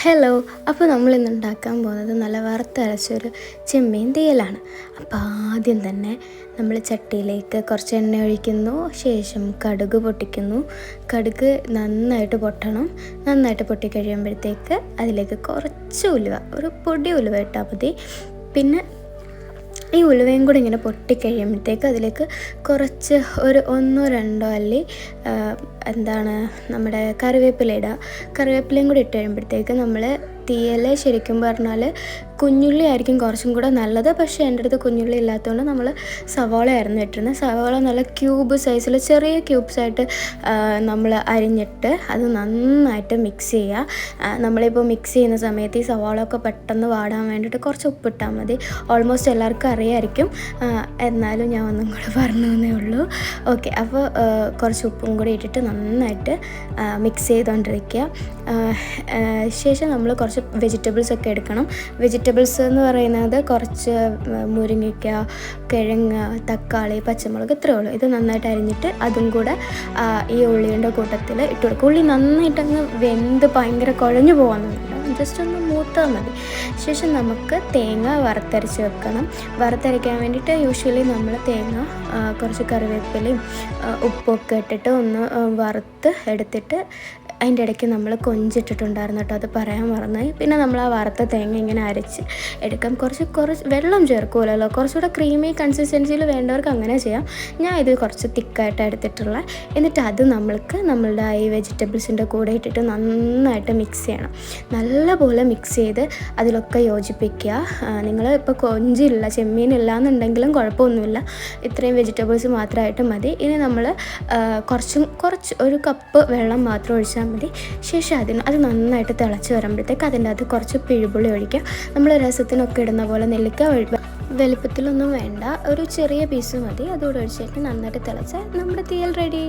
Hello. അപ്പോൾ നമ്മളിന്ന് ഉണ്ടാക്കാൻ പോകുന്നത് നല്ല വറുത്തരച്ചൊരു ചെമ്മീൻ തീയലാണ്. അപ്പോൾ ആദ്യം തന്നെ നമ്മൾ ചട്ടിയിലേക്ക് കുറച്ച് എണ്ണ ഒഴിക്കുന്നു, ശേഷം കടുക് പൊട്ടിക്കുന്നു. കടുക് നന്നായിട്ട് പൊട്ടണം. നന്നായിട്ട് പൊട്ടിക്കഴിയുമ്പോഴത്തേക്ക് അതിലേക്ക് കുറച്ച് ഉലുവ, ഒരു പൊടി ഉലുവ ഇട്ടാൽ മതി. പിന്നെ ഈ ഉലുവയും കൂടി ഇങ്ങനെ പൊട്ടിക്കഴിയുമ്പോഴത്തേക്ക് അതിലേക്ക് കുറച്ച് ഒരു 1-2 അല്ലി നമ്മുടെ കറിവേപ്പില ഇടുക. കറിവേപ്പിലയും കൂടി ഇട്ട് കഴിയുമ്പോഴത്തേക്ക് നമ്മൾ തീയൽ ശരിക്കും പറഞ്ഞാൽ കുഞ്ഞുള്ളി ആയിരിക്കും കുറച്ചും കൂടെ നല്ലത്. പക്ഷേ എൻ്റെ അടുത്ത് കുഞ്ഞുള്ളി ഇല്ലാത്തതുകൊണ്ട് നമ്മൾ സവാളയായിരുന്നു ഇട്ടിരുന്നത്. സവാള നല്ല ക്യൂബ് സൈസിൽ ചെറിയ ക്യൂബ്സായിട്ട് നമ്മൾ അരിഞ്ഞിട്ട് അത് നന്നായിട്ട് മിക്സ് ചെയ്യുക. നമ്മളിപ്പോൾ മിക്സ് ചെയ്യുന്ന സമയത്ത് ഈ സവാളയൊക്കെ പെട്ടെന്ന് വാടാൻ വേണ്ടിയിട്ട് കുറച്ച് ഉപ്പിട്ടാൽ മതി. ഓൾമോസ്റ്റ് എല്ലാവർക്കും അറിയാമായിരിക്കും, എന്നാലും ഞാൻ ഒന്നും കൂടെ പറഞ്ഞു തന്നേ ഉള്ളൂ. ഓക്കെ, അപ്പോൾ കുറച്ച് ഉപ്പും കൂടി ഇട്ടിട്ട് നന്നായിട്ട് മിക്സ് ചെയ്തുകൊണ്ടിരിക്കുക. ശേഷം നമ്മൾ കുറച്ച് വെജിറ്റബിൾസൊക്കെ എടുക്കണം. വെജിറ്റബിൾസ് എന്ന് പറയുന്നത് കുറച്ച് മുരിങ്ങയ്ക്ക, കിഴങ്ങ്, തക്കാളി, പച്ചമുളക്, ഇത്രയേ ഉള്ളൂ. ഇത് നന്നായിട്ട് അരിഞ്ഞിട്ട് അതും കൂടെ ഈ ഉള്ളിയുടെ കൂട്ടത്തിൽ ഇട്ട് കൊടുക്കും. ഉള്ളി നന്നായിട്ടങ്ങ് വെന്ത് ഭയങ്കര കുഴഞ്ഞു പോകാമെന്നില്ല, ജസ്റ്റ് ഒന്ന് മൂത്താൽ മതി. ശേഷം നമുക്ക് തേങ്ങ വറുത്തരച്ച് വെക്കണം. വറുത്തരയ്ക്കാൻ വേണ്ടിയിട്ട് യൂഷ്വലി നമ്മൾ തേങ്ങ കുറച്ച് കറിവേപ്പിലയും ഉപ്പൊക്കെ ഇട്ടിട്ട് ഒന്ന് വറുത്ത് എടുത്തിട്ട് അതിൻ്റെ ഇടയ്ക്ക് നമ്മൾ കൊഞ്ചിട്ടിട്ടുണ്ടായിരുന്നു കേട്ടോ, അത് പറയാൻ മറന്നായി. പിന്നെ നമ്മൾ ആ വറുത്ത തേങ്ങ ഇങ്ങനെ അരച്ച് എടുക്കാം. കുറച്ച് വെള്ളം ചേർക്കുമല്ലോ, കുറച്ചുകൂടെ ക്രീമി കൺസിസ്റ്റൻസിയിൽ വേണ്ടവർക്ക് അങ്ങനെ ചെയ്യാം. ഞാൻ ഇത് കുറച്ച് തിക്കായിട്ട് എടുത്തിട്ടുള്ള. എന്നിട്ട് അത് നമ്മളുടെ ഈ വെജിറ്റബിൾസിൻ്റെ കൂടെ ഇട്ടിട്ട് നന്നായിട്ട് മിക്സ് ചെയ്യണം. നല്ലപോലെ മിക്സ് ചെയ്ത് അതിലൊക്കെ യോജിപ്പിക്കുക. നിങ്ങൾ ഇപ്പോൾ കൊഞ്ചില്ല, ചെമ്മീനില്ല എന്നുണ്ടെങ്കിലും കുഴപ്പമൊന്നുമില്ല, ഇത്രയും വെജിറ്റബിൾസ് മാത്രമായിട്ട് മതി. ഇനി നമ്മൾ കുറച്ച് ഒരു കപ്പ് വെള്ളം മാത്രം ഒഴിച്ചാൽ മതി. ശേഷം അത് നന്നായിട്ട് തിളച്ച് വരുമ്പോഴത്തേക്ക് അതിൻ്റെ അകത്ത് കുറച്ച് പിഴുപുളി ഒഴിക്കുക. നമ്മൾ രസത്തിനൊക്കെ ഇടുന്ന പോലെ നെല്ലിക്ക വലുപ്പത്തിലൊന്നും വേണ്ട, ഒരു ചെറിയ പീസ് മതി. അതുകൂടെ ഒഴിച്ചിട്ട് നന്നായിട്ട് തിളച്ചാൽ നമ്മുടെ തീയൽ റെഡി.